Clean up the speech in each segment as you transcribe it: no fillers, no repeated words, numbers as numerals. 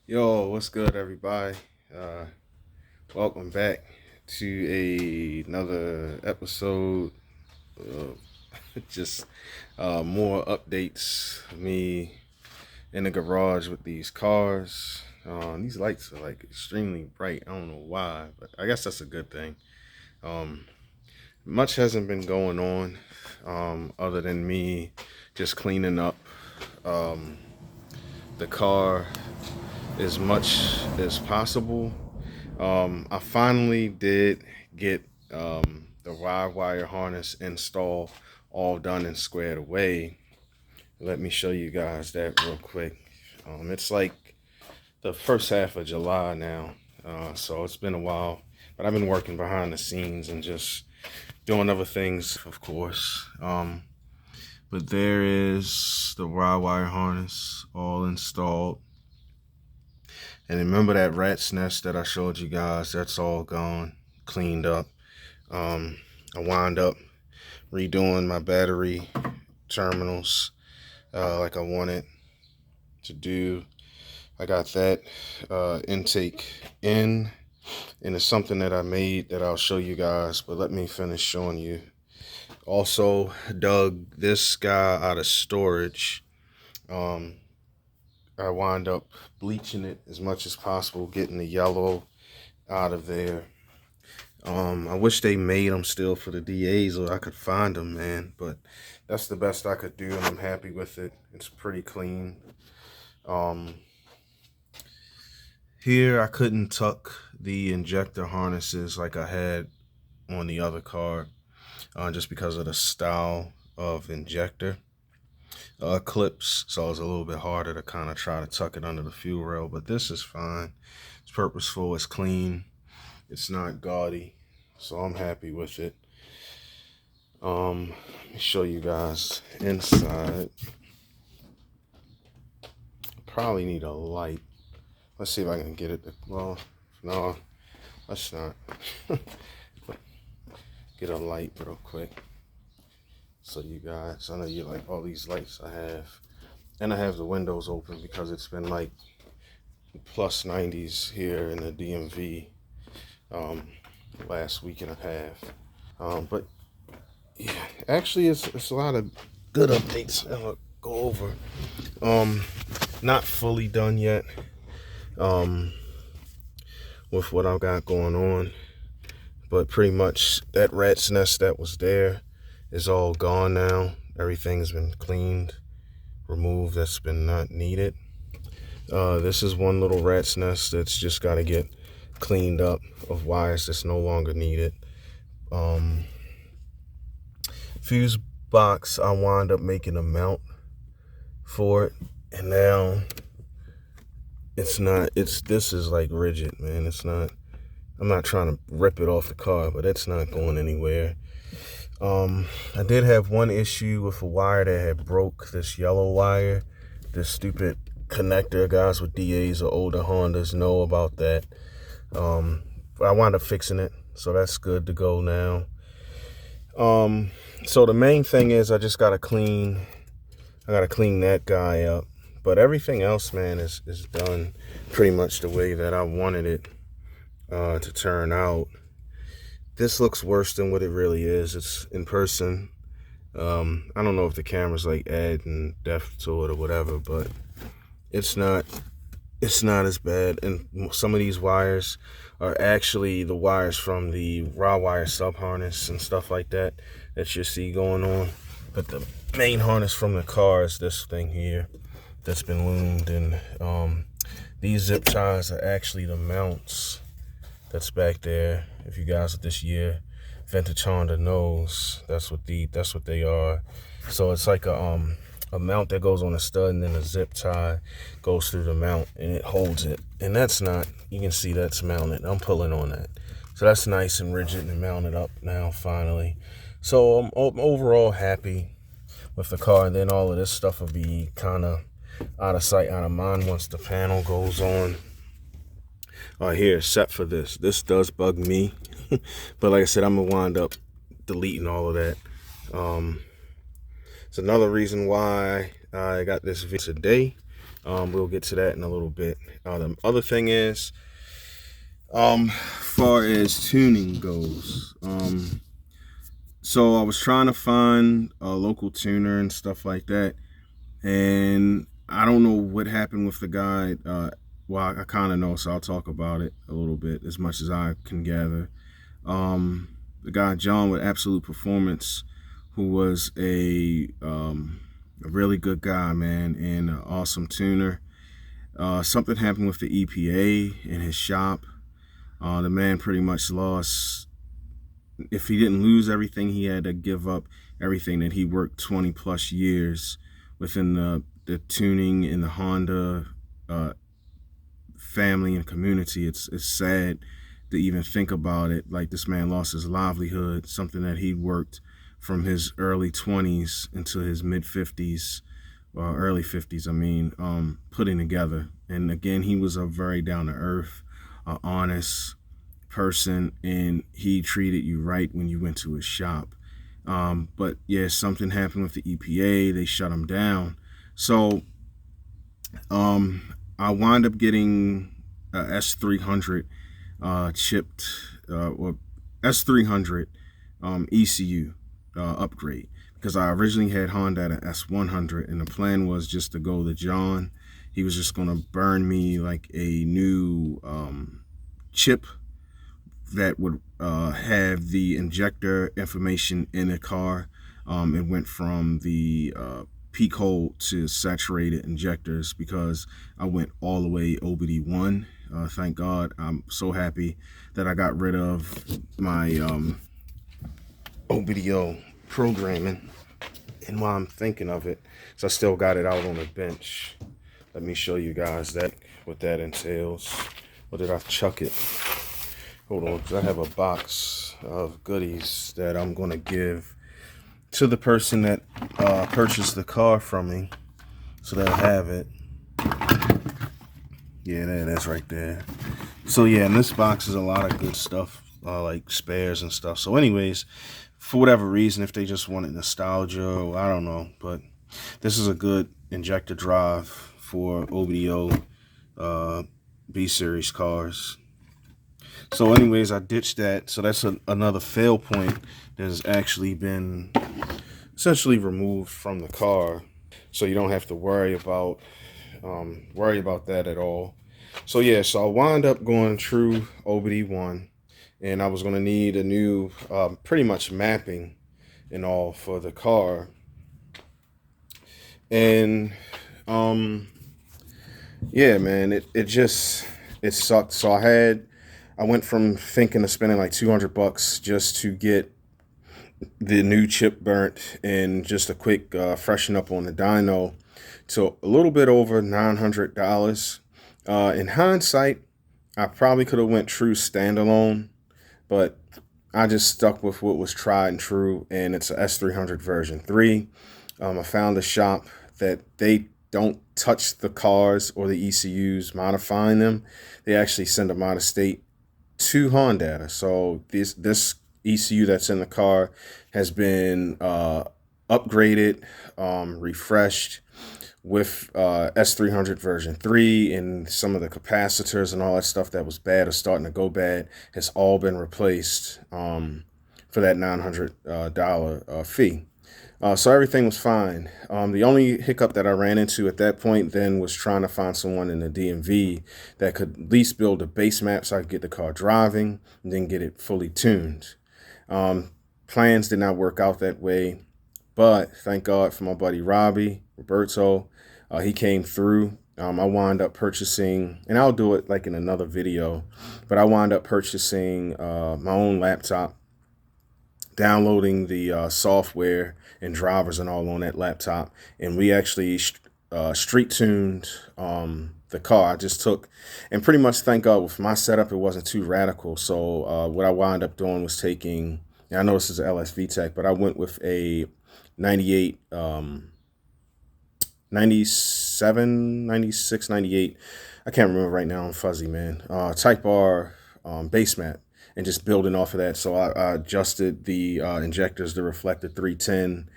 Yo, what's good, everybody? Uh, Welcome back to another episode of just more updates. Me in the garage with these cars. These lights are like extremely bright. I don't know why, but I guess that's a good thing. Um, Much hasn't been going on other than me just cleaning up the car as much as possible. I finally did get the Rywire harness install all done and squared away. Let me show you guys that real quick. It's like the first half of July now, so it's been a while. But I've been working behind the scenes and just doing other things, of course. But there is the Rywire harness all installed. And remember that rat's nest that I showed you guys? That's all gone, cleaned up. I wound up redoing my battery terminals like I wanted to do. I got that intake in, and it's something that I made that I'll show you guys, but let me finish showing you. Also dug this guy out of storage. I wind up bleaching it as much as possible, getting the yellow out of there. I wish they made them still for the DAs or I could find them, man. But that's the best I could do, and I'm happy with it. It's pretty clean. Um, Here, I couldn't tuck the injector harnesses like I had on the other car, just because of the style of injector clips. So it was a little bit harder to kind of try to tuck it under the fuel rail. But this is fine. It's purposeful. It's clean. It's not gaudy. So I'm happy with it. Let me show you guys inside. Probably need a light. Let's see if I can get it. Well, no, let's not. Get a light real quick. So you guys, I know you like all these lights I have. And I have the windows open because it's been like plus 90s here in the DMV last week and a half. But yeah, actually it's a lot of good updates I'll go over. Not fully done yet with what I've got going on, but pretty much that rat's nest that was there is all gone now. Everything's been cleaned, removed that's been not needed. This is one little rat's nest that's just got to get cleaned up of wires that's no longer needed. Fuse box, I wound up making a mount for it, and now this is like rigid, man. It's not, I'm not trying to rip it off the car, but it's not going anywhere. I did have one issue with a wire that had broke, this yellow wire, this stupid connector. Guys with DAs or older Hondas know about that. I wound up fixing it, so that's good to go now. So the main thing is I gotta clean that guy up. But everything else, man, is done pretty much the way that I wanted it to turn out. This looks worse than what it really is. It's in person. I don't know if the camera's like adding depth to it or whatever, but it's not as bad. And some of these wires are actually the wires from the Rywire sub harness and stuff like that you see going on. But the main harness from the car is this thing here that's been loomed, and these zip ties are actually the mounts that's back there. If you guys this year vintage Honda knows, that's what they are. So it's like a mount that goes on a stud, and then a zip tie goes through the mount and it holds it. And that's not, you can see that's mounted. I'm pulling on that. So that's nice and rigid and mounted up now finally. So I'm overall happy with the car, and then all of this stuff will be kind of out of sight, out of mind once the panel goes on. Here, except for this does bug me. But like I said, I'm gonna wind up deleting all of that. It's another reason why I got this video today, We'll get to that in a little bit. The other thing is, far as tuning goes, so I was trying to find a local tuner and stuff like that, and I don't know what happened with the guy. Well, I kind of know, so I'll talk about it a little bit, as much as I can gather. The guy John with Absolute Performance, who was a really good guy, man, and an awesome tuner. Something happened with the EPA in his shop. The man pretty much lost. If he didn't lose everything, he had to give up everything that he worked 20 plus years within the tuning in the Honda family and community. It's sad to even think about it. Like, this man lost his livelihood, something that he worked from his early 20s into his mid 50s, early 50s, I mean, putting together. And again, he was a very down to earth, honest person, and he treated you right when you went to his shop. But yeah, something happened with the EPA. They shut him down. So I wound up getting a S300 chipped, or S300 ECU upgrade, because I originally had Hondata S100, and the plan was just to go to John. He was just going to burn me like a new chip that would have the injector information in the car. It went from the peak hold to saturated injectors, because I went all the way OBD1. Thank God. I'm so happy that I got rid of my OBDO programming. And while I'm thinking of it, so I still got it out on the bench. Let me show you guys what that entails. Or did I chuck it? Hold on, because I have a box of goodies that I'm going to give to the person that purchased the car from me, so they'll have it. Yeah, that's right there. So yeah, in this box is a lot of good stuff, like spares and stuff. So anyways, for whatever reason, if they just wanted nostalgia, or I don't know, but this is a good injector drive for OBDO B-Series cars. So anyways, I ditched that. So that's another fail point that has actually been essentially removed from the car. So you don't have to worry about that at all. So yeah, so I wound up going through OBD1, and I was going to need a new pretty much mapping and all for the car. And yeah, man, it sucked. So I went from thinking of spending like $200 just to get the new chip burnt and just a quick freshen up on the dyno, to a little bit over $900. In hindsight, I probably could have went true standalone, but I just stuck with what was tried and true, and it's a S300 version 3. I found a shop that they don't touch the cars or the ECUs modifying them. They actually send them out of state to Hondata. So this ECU that's in the car has been upgraded, refreshed with S300 version 3, and some of the capacitors and all that stuff that was bad or starting to go bad has all been replaced for that $900 fee. So everything was fine. The only hiccup that I ran into at that point then was trying to find someone in the DMV that could at least build a base map so I could get the car driving and then get it fully tuned. Plans did not work out that way, but thank God for my buddy Roberto. He came through. I wound up purchasing, and I'll do it like in another video, but I wound up purchasing my own laptop, downloading the software and drivers and all on that laptop, and we actually street tuned the car. I just took, and pretty much, thank God, with my setup it wasn't too radical. So what I wound up doing was taking, and I know this is an LSV Tech, but I went with a 98 97 96 98, I can't remember right now, I'm fuzzy, man, Type R base map, and just building off of that. So I adjusted the injectors to reflect the 310,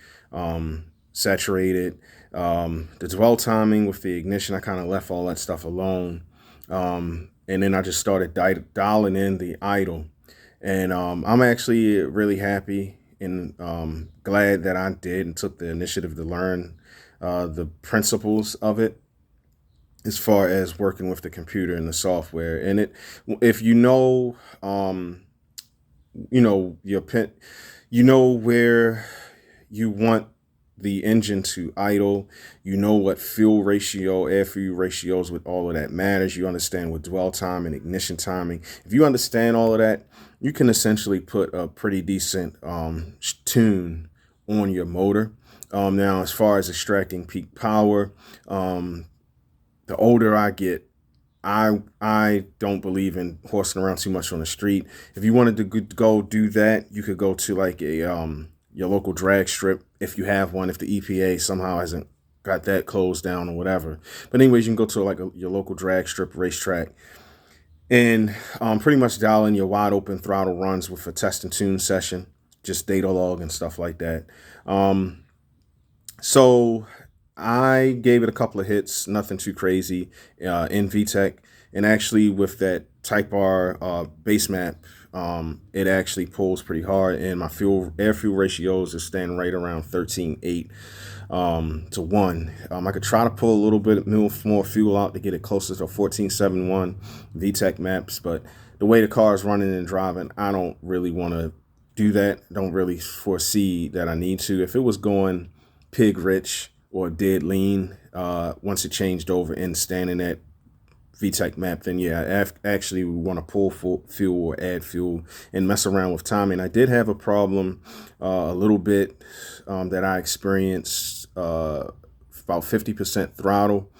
saturated, The dwell timing with the ignition, I kind of left all that stuff alone. And then I just started dialing in the idle. And I'm actually really happy and glad that I did and took the initiative to learn the principles of it as far as working with the computer and the software. And if you know, your pin, where you want the engine to idle, what fuel ratio, air fuel ratios, with all of that matters. You understand what dwell time and ignition timing. If you understand all of that, you can essentially put a pretty decent tune on your motor. Now, as far as extracting peak power, the older I get, I don't believe in horsing around too much on the street. If you wanted to go do that, you could go to like a your local drag strip, if you have one, if the EPA somehow hasn't got that closed down or whatever. But anyways, you can go to like your local drag strip racetrack and pretty much dial in your wide open throttle runs with a test and tune session, just data log and stuff like that. So I gave it a couple of hits, nothing too crazy in VTEC. And actually with that Type R base map, it actually pulls pretty hard. And my air fuel ratios is standing right around 13.8 to 1. I could try to pull a little bit more fuel out to get it closer to 14.71 VTEC maps. But the way the car is running and driving, I don't really want to do that. Don't really foresee that I need to. If it was going pig rich or dead lean, once it changed over and standing at VTEC map, then yeah, actually we want to pull fuel or add fuel and mess around with timing. I did have a problem a little bit that I experienced about 50% throttle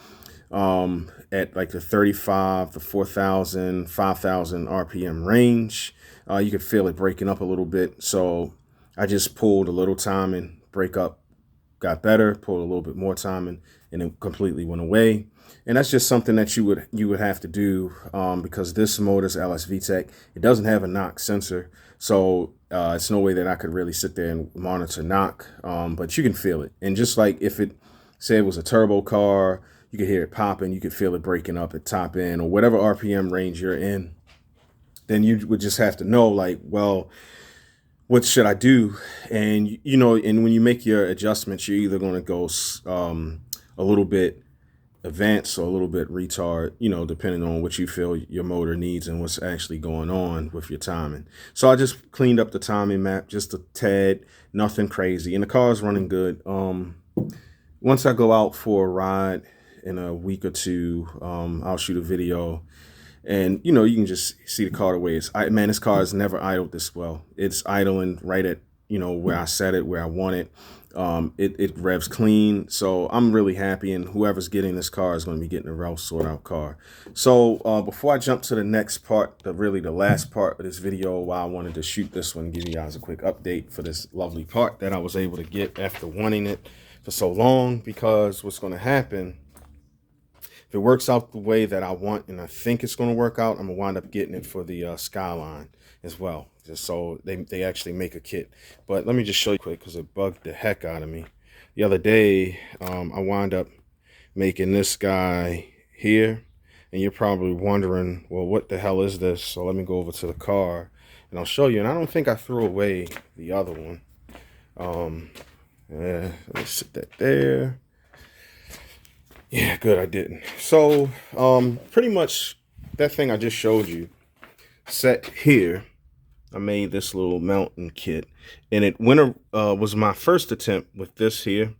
at like the 35 to 4,000, 5,000 RPM range. You could feel it breaking up a little bit. So I just pulled a little timing, break up, got better, pulled a little bit more timing, and it completely went away. And that's just something that you would have to do because this motor's LS VTEC. It doesn't have a knock sensor, so it's no way that I could really sit there and monitor knock. But you can feel it, and just like if it say it was a turbo car, you could hear it popping, you could feel it breaking up at top end or whatever RPM range you're in. Then you would just have to know, like, well, what should I do? And and when you make your adjustments, you're either going to go a little bit advanced or a little bit retard, depending on what you feel your motor needs and what's actually going on with your timing. So I just cleaned up the timing map just a tad, nothing crazy, and the car is running good. Once I go out for a ride in a week or two, I'll shoot a video, and you can just see the car the way it's. Man, this car has never idled this well. It's idling right at where I set it, where I want it. It revs clean, so I'm really happy, and whoever's getting this car is going to be getting a well sorted out car. So before I jump to the next part, really the last part of this video, why I wanted to shoot this one, give you guys a quick update for this lovely part that I was able to get after wanting it for so long. Because what's going to happen, if it works out the way that I want and I think it's going to work out, I'm going to wind up getting it for the Skyline as well. Just so they actually make a kit. But let me just show you quick because it bugged the heck out of me. The other day, I wound up making this guy here. And you're probably wondering, well, what the hell is this? So let me go over to the car and I'll show you. And I don't think I threw away the other one. Yeah, let me sit that there. Yeah, good, I didn't. So pretty much that thing I just showed you set here, I made this little mountain kit, and it was my first attempt with this here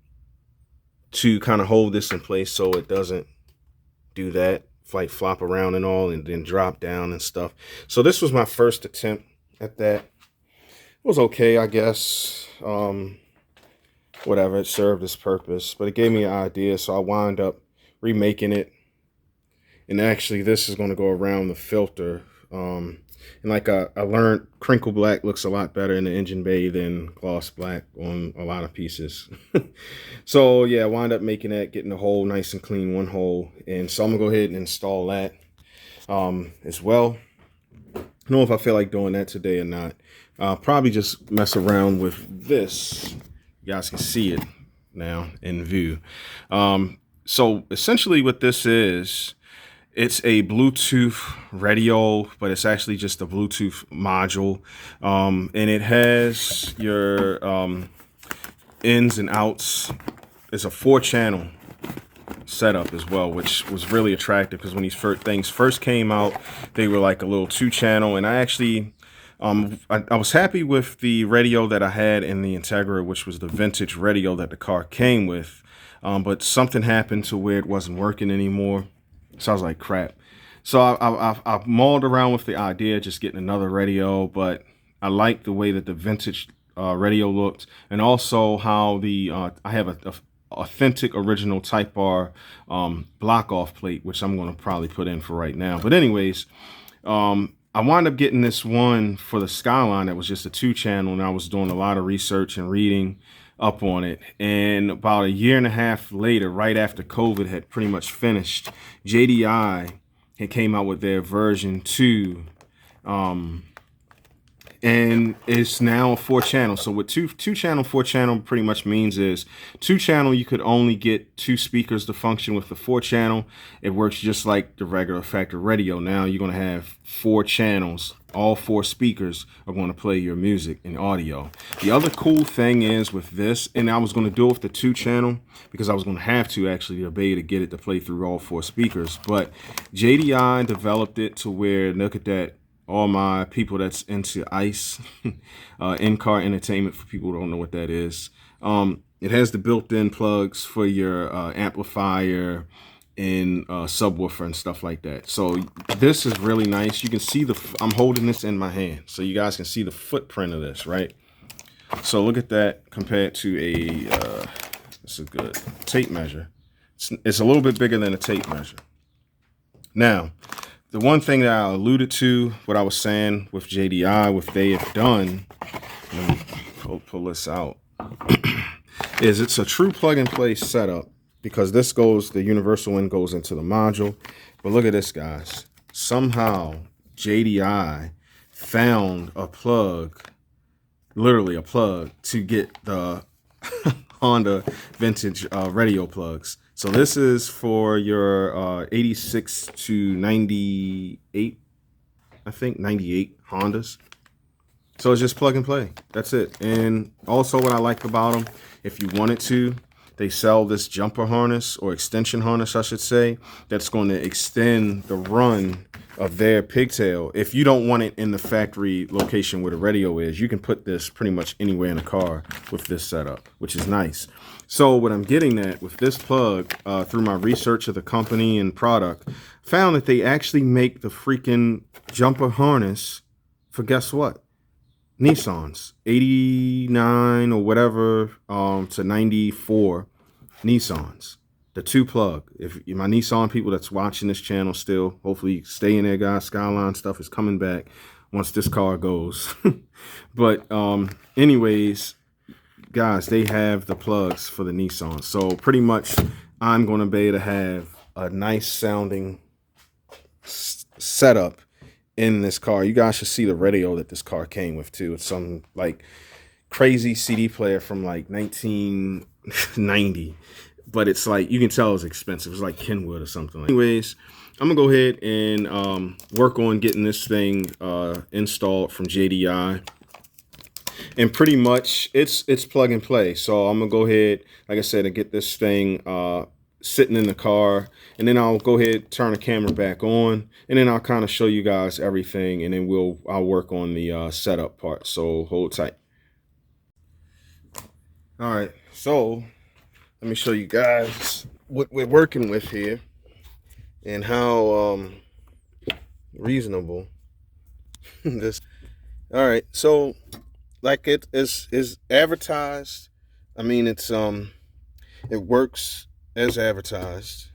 to kind of hold this in place so it doesn't do that, like flop around and all and then drop down and stuff. So this was my first attempt at that. It was okay, I guess. Whatever, it served its purpose, but it gave me an idea, so I wound up remaking it. And actually this is going to go around the filter. And like I learned, crinkle black looks a lot better in the engine bay than gloss black on a lot of pieces. So yeah, I wound up making that, getting the hole nice and clean, one hole. And so I'm gonna go ahead and install that as well. I don't know if I feel like doing that today or not. I'll probably just mess around with this. You guys can see it now in view. So essentially what this is, it's a Bluetooth radio, but it's actually just a Bluetooth module. And it has your ins and outs. It's a 4-channel setup as well, which was really attractive because when these things first came out, they were like a little 2-channel. And I actually, I was happy with the radio that I had in the Integra, which was the vintage radio that the car came with. But something happened to where it wasn't working anymore. So I was like, crap. So I mauled around with the idea of just getting another radio, but I like the way that the vintage radio looked, and also how the I have a authentic original Type R block off plate, which I'm going to probably put in for right now. But anyways, I wound up getting this one for the Skyline that was just a 2-channel, and I was doing a lot of research and reading up on it. And about a year and a half later, right after COVID had pretty much finished, JDI had came out with their version 2, and it's now a 4-channel. So what two-channel, 4-channel pretty much means is 2-channel, you could only get 2 speakers to function. With the 4-channel, it works just like the regular factory radio. Now you're going to have 4 channels. All 4 speakers are going to play your music and audio. The other cool thing is with this, and I was going to do it with the 2-channel because I was going to have to actually to be able to get it to play through all 4 speakers. But JDI developed it to where, look at that, all my people that's into ICE, in-car entertainment, for people who don't know what that is. It has the built-in plugs for your amplifier and subwoofer and stuff like that. So this is really nice. You can see I'm holding this in my hand, so you guys can see the footprint of this, right? So look at that compared to a, it's a good tape measure. It's a little bit bigger than a tape measure. Now, the one thing that I alluded to, what I was saying with JDI, what they have done, let me pull this out, is it's a true plug-and-play setup, because this goes, the universal end goes into the module. But look at this, guys. Somehow JDI found a plug, literally a plug, to get the Honda vintage radio plugs. So this is for your 86 to 98, I think 98 Hondas. So it's just plug and play. That's it. And also what I like about them, if you wanted to, they sell this jumper harness, or extension harness, I should say, that's going to extend the run of their pigtail. If you don't want it in the factory location where the radio is, you can put this pretty much anywhere in the car with this setup, which is nice. So what I'm getting at with this plug, through my research of the company and product, found that they actually make the freaking jumper harness for, guess what? Nissans, 89 or whatever to 94 Nissans. The 2-plug. If my Nissan people that's watching this channel still, hopefully stay in there, guys. Skyline stuff is coming back once this car goes. But anyways, guys, they have the plugs for the Nissan. So pretty much I'm going to be able to have a nice sounding setup in this car. You guys should see the radio that this car came with too. It's some like crazy CD player from like 1990, but it's like, you can tell it's expensive. It's like Kenwood or something. Anyways, I'm gonna go ahead and work on getting this thing installed from JDI. And pretty much it's plug and play. So I'm gonna go ahead, like I said, and get this thing sitting in the car, and then I'll go ahead, turn the camera back on, and then I'll kind of show you guys everything, and then I'll work on the setup part. So hold tight. All right, so let me show you guys what we're working with here and how reasonable this. All right, so like it is advertised. I mean, it's it works as advertised,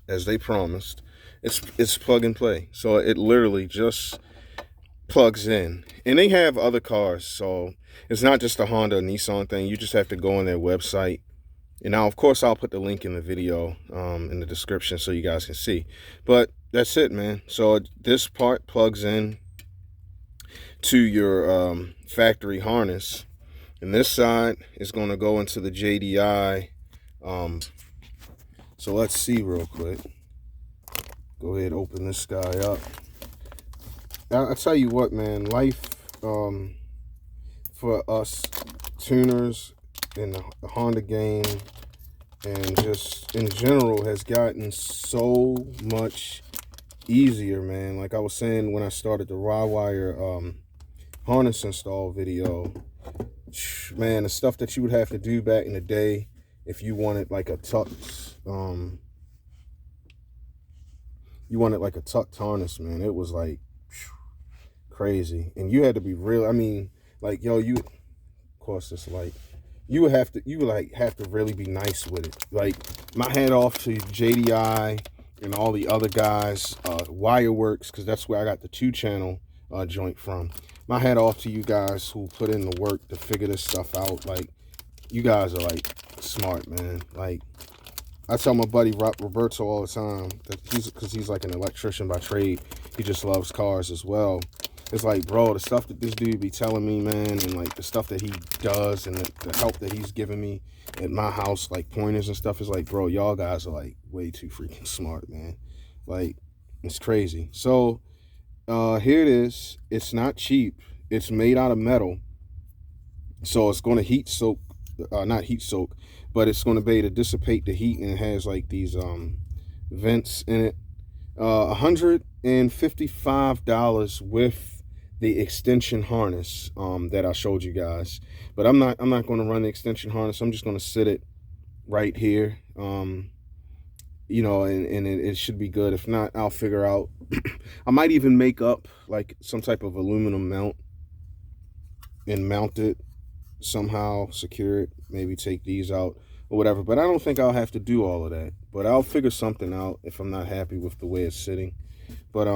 as they promised. It's plug and play, so it literally just plugs in. And they have other cars, so it's not just a Honda or Nissan thing. You just have to go on their website, and now of course I'll put the link in the video in the description so you guys can see. But that's it, man. So this part plugs in to your factory harness, And this side is going to go into the JDI. So let's see real quick. Go ahead, open this guy up. I'll tell you what, man, life for us tuners in the Honda game and just in general has gotten so much easier, man. Like I was saying when I started the Rywire harness install video, man, the stuff that you would have to do back in the day if you wanted like a tucked harness, man, it was like crazy. And you had to be real. I mean, like, yo, of course it's like you would have to really be nice with it. Like, my hat off to JDI and all the other guys, Wireworks, because that's where I got the 2-channel joint from. My hat off to you guys who put in the work to figure this stuff out. Like, you guys are like smart, man. Like, I tell my buddy Roberto all the time that because he's like an electrician by trade, he just loves cars as well. It's like, bro, the stuff that this dude be telling me, man, and like the stuff that he does and the help that he's giving me at my house, like pointers and stuff, is like, bro, y'all guys are like way too freaking smart, man. Like, it's crazy. So here it is. It's not cheap. It's made out of metal, so it's going to heat soak, not heat soak, but it's going to be able to dissipate the heat, and it has like these vents in it. $155 with the extension harness that I showed you guys. But I'm not going to run the extension harness. I'm just going to sit it right here. You know, and it should be good. If not, I'll figure out. I might even make up like some type of aluminum mount and mount it somehow, secure it, maybe take these out or whatever. But I don't think I'll have to do all of that. But I'll figure something out if I'm not happy with the way it's sitting. But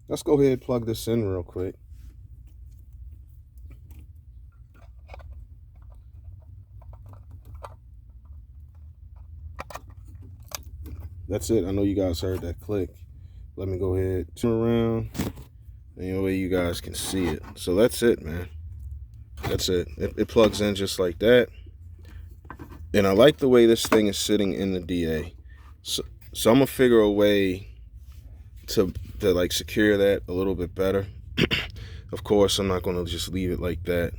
let's go ahead and plug this in real quick. That's it. I know you guys heard that click. Let me go ahead, turn around, and the way you guys can see it. So that's it, man. That's it. It plugs in just like that. And I like the way this thing is sitting in the DA. So I'm gonna figure a way to like secure that a little bit better. Of course, I'm not gonna just leave it like that.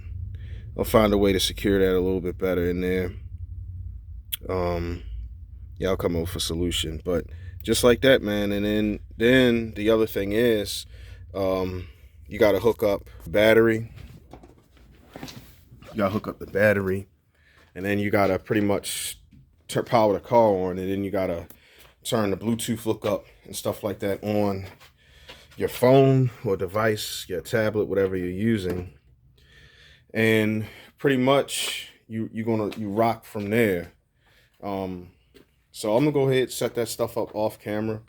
I'll find a way to secure that a little bit better in there. Yeah, I'll come up with a solution. But just like that, man. And then the other thing is, you gotta hook up battery. You gotta hook up the battery, and then you gotta pretty much power the car on, and then you gotta turn the Bluetooth hookup and stuff like that on your phone or device, your tablet, whatever you're using, and pretty much you rock from there. So I'm gonna go ahead and set that stuff up off camera,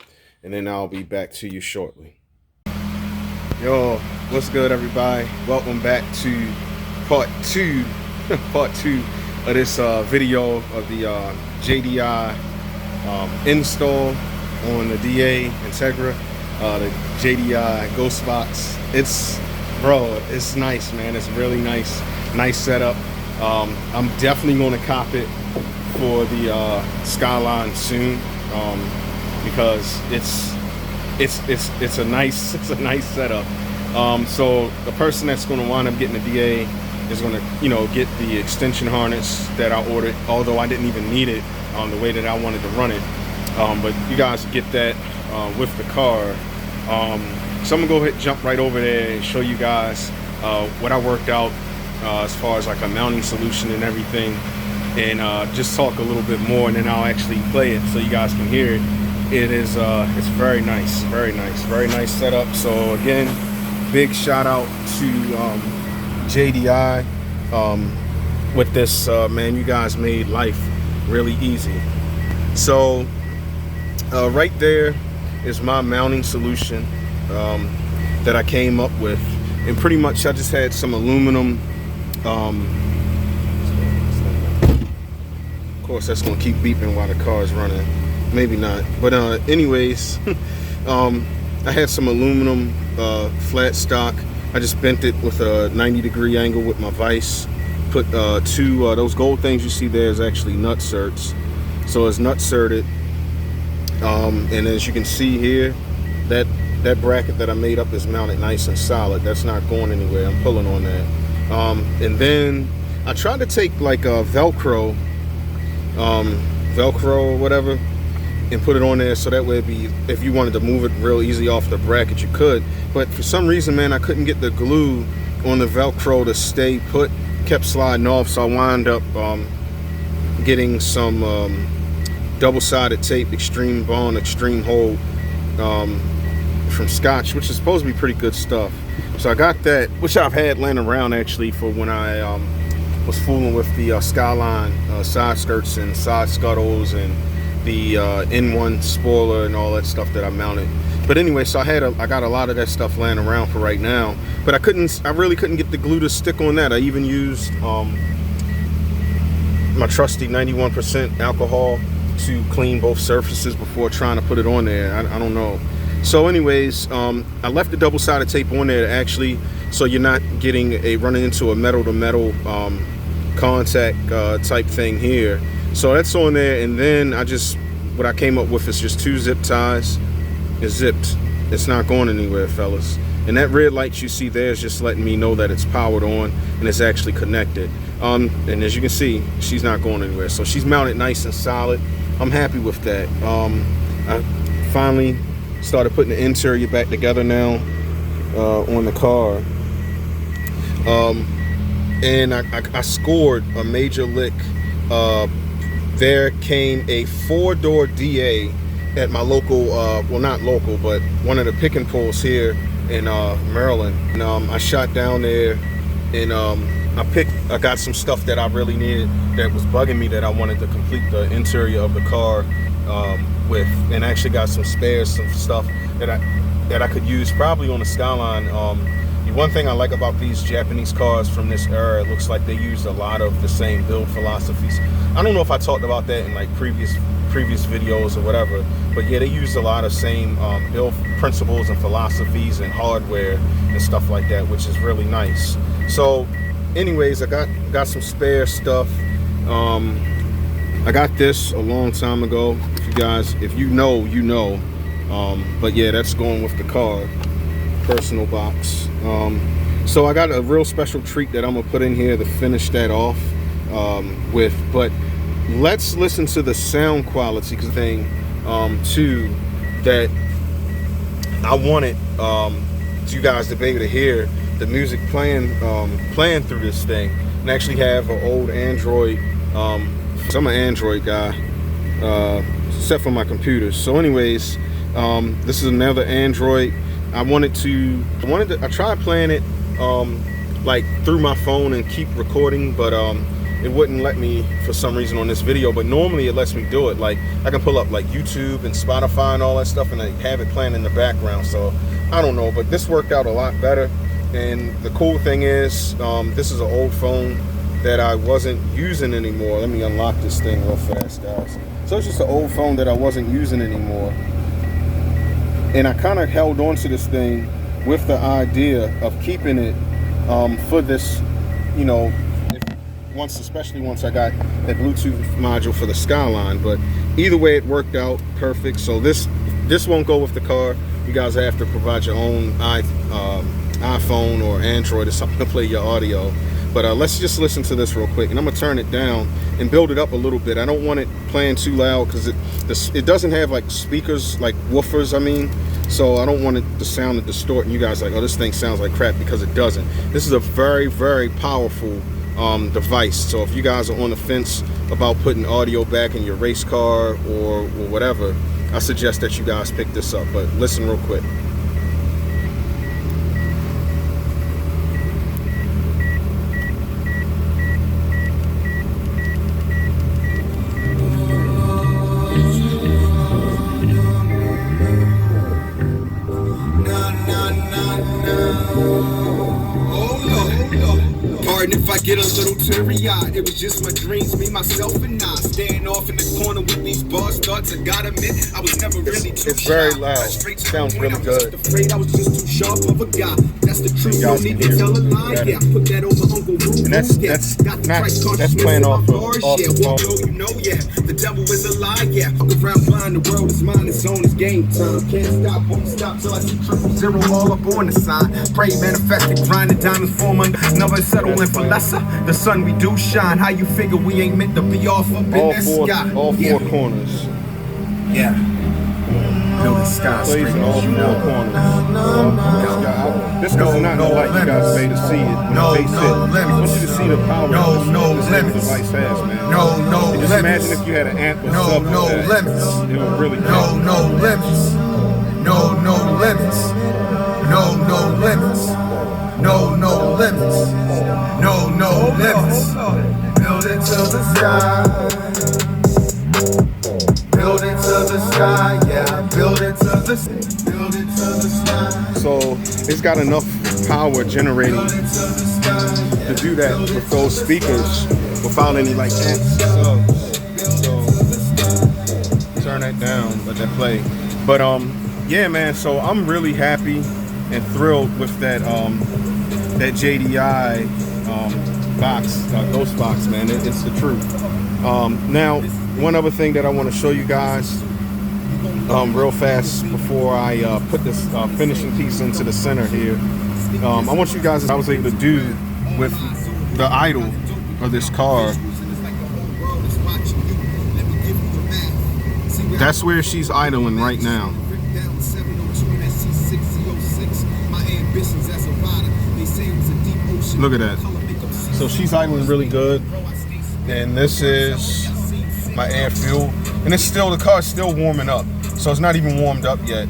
and then I'll be back to you shortly. Yo, what's good, everybody? Welcome back to part two of this video of the JDI install on the DA Integra, the JDI Ghost Box. It's nice, man. It's really nice setup. I'm definitely going to cop it for the Skyline soon, because it's a nice setup. So the person that's going to wind up getting the DA is going to, you know, get the extension harness that I ordered, although I didn't even need it the way that I wanted to run it. But you guys get that with the car. So I'm gonna go ahead and jump right over there and show you guys what I worked out as far as like a mounting solution and everything, and just talk a little bit more, and then I'll actually play it so you guys can hear it. It is it's very nice setup. So again, big shout out to JDI with this. Man, you guys made life really easy. So right there is my mounting solution that I came up with, and pretty much I just had some aluminum. Of course, that's gonna keep beeping while the car is running. Maybe not, but anyways, I had some aluminum flat stock. I just bent it with a 90-degree angle with my vise, put two, those gold things you see there is actually nut certs. So it's nut certed. And as you can see here, that bracket that I made up is mounted nice and solid. That's not going anywhere. I'm pulling on that. And then I tried to take like a Velcro or whatever, and put it on there so that way it'd be, if you wanted to move it real easy off the bracket, you could. But for some reason, man, I couldn't get the glue on the Velcro to stay put. Kept sliding off, so I wound up getting some double-sided tape, Extreme Bond, Extreme Hold, from Scotch, which is supposed to be pretty good stuff. So I got that, which I've had laying around actually for when I was fooling with the Skyline side skirts and side scuttles and the N1 spoiler and all that stuff that I mounted. But anyway, so I got a lot of that stuff laying around for right now, but I really couldn't get the glue to stick on that. I even used my trusty 91% alcohol to clean both surfaces before trying to put it on there. I don't know. So anyways, I left the double-sided tape on there actually, so you're not getting running into a metal-to-metal contact type thing here. So that's on there, and then what I came up with is just 2 zip ties. It's zipped. It's not going anywhere, fellas. And that red light you see there is just letting me know that it's powered on and it's actually connected. And as you can see, she's not going anywhere. So she's mounted nice and solid. I'm happy with that. I finally started putting the interior back together now on the car. And I scored a major lick. There came a 4-door DA at my local, well, not local, but one of the pick and pulls here in Maryland. And I shot down there, and I got some stuff that I really needed that was bugging me that I wanted to complete the interior of the car with, and I actually got some spares, some stuff that I could use probably on the Skyline. One thing I like about these Japanese cars from this era, it looks like they used a lot of the same build philosophies. I don't know if I talked about that in like previous videos or whatever, but yeah, they used a lot of same build principles and philosophies and hardware and stuff like that, which is really nice. So anyways, I got some spare stuff. I got this a long time ago. If you know, you know. But yeah, that's going with the car. Personal box. So I got a real special treat that I'm gonna put in here to finish that off with. But let's listen to the sound quality thing too, that I wanted you guys to be able to hear the music playing through this thing, and actually have an old Android. So I'm an Android guy, except for my computers. So anyways, this is another Android. I tried playing it like through my phone and keep recording, but it wouldn't let me for some reason on this video. But normally it lets me do it. Like I can pull up like YouTube and Spotify and all that stuff, and I have it playing in the background. So I don't know, but this worked out a lot better. And the cool thing is, this is an old phone that I wasn't using anymore. Let me unlock this thing real fast, guys. So it's just an old phone that I wasn't using anymore. And I kind of held on to this thing with the idea of keeping it for this, you know, especially once I got that Bluetooth module for the Skyline. But either way, it worked out perfect. So this won't go with the car. You guys have to provide your own iPhone or Android or something to play your audio. But let's just listen to this real quick, and I'm gonna turn it down and build it up a little bit. I don't want it playing too loud because it doesn't have like speakers, like woofers, I mean. So I don't want it to sound to distort, and you guys are like, oh, this thing sounds like crap, because it doesn't. This is a very, very powerful device. So if you guys are on the fence about putting audio back in your race car or whatever, I suggest that you guys pick this up. But listen real quick. Pardon if I get a little teary-eyed. It was just my dreams, me, myself, and I. Staying off in the corner with these bars thoughts. I gotta admit, I was never really too It's very loud. Sounds really good. Afraid I was just too sharp of a guy. That's the truth. No need to tell a lie. Yeah, put that over Uncle Rube. And that's playing off the phone. You know, yeah, the devil is a lie. Yeah, around blind, the world is mine. It's on, it's game time. Can't stop, won't stop till I see 000 all up on the sign. Pray, manifested, grinding diamonds form another settling for lesser. The sun we do shine. How you figure we ain't meant to be off up in that sky? All four corners. Yeah. Building skyscrapers, all four corners. This goes not no light you guys made to see it. No limits. I want you to see the power this device has, man. No just limits. Imagine if you had an amp with sub no that. limits. It would really no limits. No limits. No limits. No limits. No limits. Build it to the sky. Build it to the sky, yeah. Build it to the sky. So it's got enough power generating to do that with those speakers without any like amps. So turn that down, let that play. But yeah, man. So I'm really happy and thrilled with that that JDI box, Ghost Box, man. It's the truth. Now, one other thing that I want to show you guys real fast before I put this finishing piece into the center here. I want you guys, I was able to do with the idle of this car. That's where she's idling right now. Look at that. So she's idling really good. And this is my air fuel. And it's still, the car's still warming up. So it's not even warmed up yet.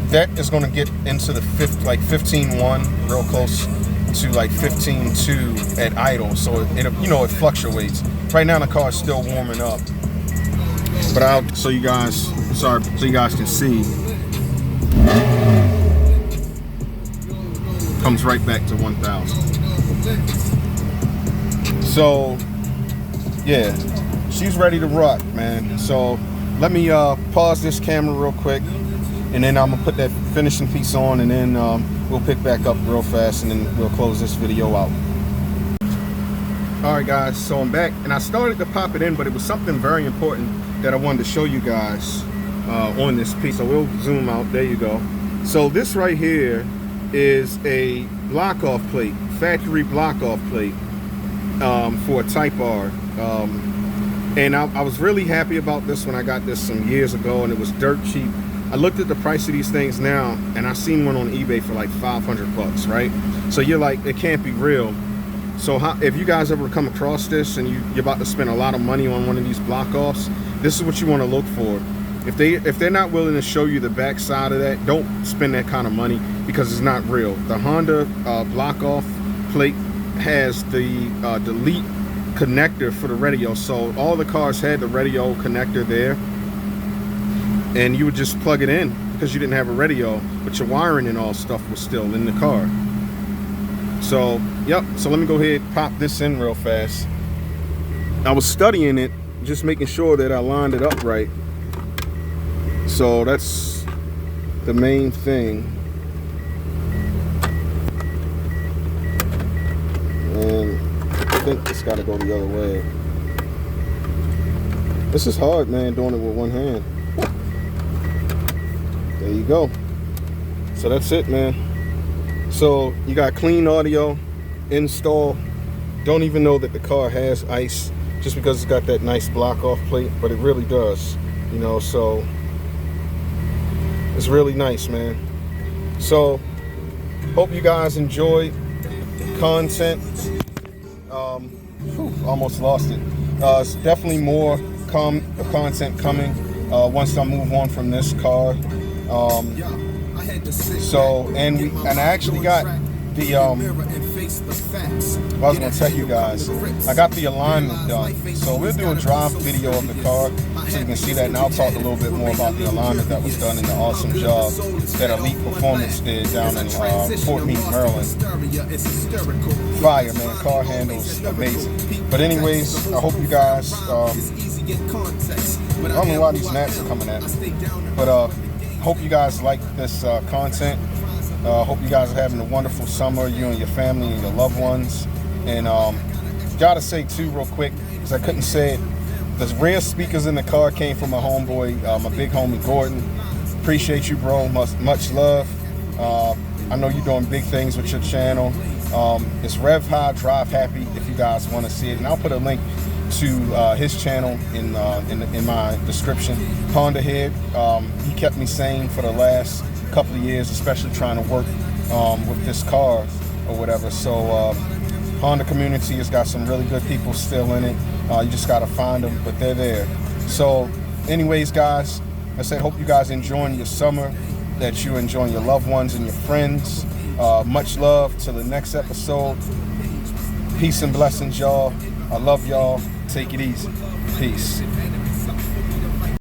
That is going to get into the 15.1, real close to like 15.2 at idle. So it fluctuates. Right now the car is still warming up. But so you guys can see. Comes right back to 1,000. So yeah, she's ready to rock, man. So let me pause this camera real quick, and then I'm gonna put that finishing piece on, and then we'll pick back up real fast, and then we'll close this video out. All right, guys, so I'm back, and I started to pop it in, but it was something very important that I wanted to show you guys on this piece. So we'll zoom out. There you go. So this right here is a block-off plate, factory block-off plate for a Type R. And I was really happy about this when I got this some years ago, and it was dirt cheap. I looked at the price of these things now, and I seen one on eBay for like 500 bucks, right? So you're like, it can't be real. So if you guys ever come across this and you're about to spend a lot of money on one of these block-offs, this is what you want to look for. If they're not willing to show you the back side of that, don't spend that kind of money, because it's not real. The Honda block-off plate has the delete connector for the radio, so all the cars had the radio connector there, and you would just plug it in because you didn't have a radio, but your wiring and all stuff was still in the car. So yep, so let me go ahead and pop this in real fast. I was studying it, just making sure that I lined it up right. So that's the main thing. And I think it's got to go the other way. This is hard, man, doing it with one hand. There you go. So that's it, man. So you got clean audio, install. Don't even know that the car has ice just because it's got that nice block-off plate, but it really does, you know, so it's really nice, man. So hope you guys enjoyed the content. Almost lost it. It's definitely more content coming once I move on from this car. And I actually got the I was gonna tell you guys, I got the alignment done. So we'll do a drive video of the car so you can see that. And I'll talk a little bit more about the alignment that was done and the awesome job that Elite Performance did down in Fort Meade, Maryland. Fire, man. Car handles amazing. But anyways, I hope you guys, I don't know why these gnats are coming at me, but hope you guys like this content. Hope you guys are having a wonderful summer, you and your family and your loved ones. And gotta say too, real quick, because I couldn't say it, the rear speakers in the car came from my homeboy, my big homie Gordon. Appreciate you, bro. Much love. I know you're doing big things with your channel. It's Rev High, Drive Happy, if you guys want to see it. And I'll put a link to his channel in my description. Honda Head, he kept me sane for the last couple of years, especially trying to work with this car or whatever. So Honda community has got some really good people still in it. You just got to find them, but they're there. So anyways, guys, I said, hope you guys enjoying your summer, that you're enjoying your loved ones and your friends. Much love till the next episode. Peace and blessings, y'all. I love y'all. Take it easy. Peace.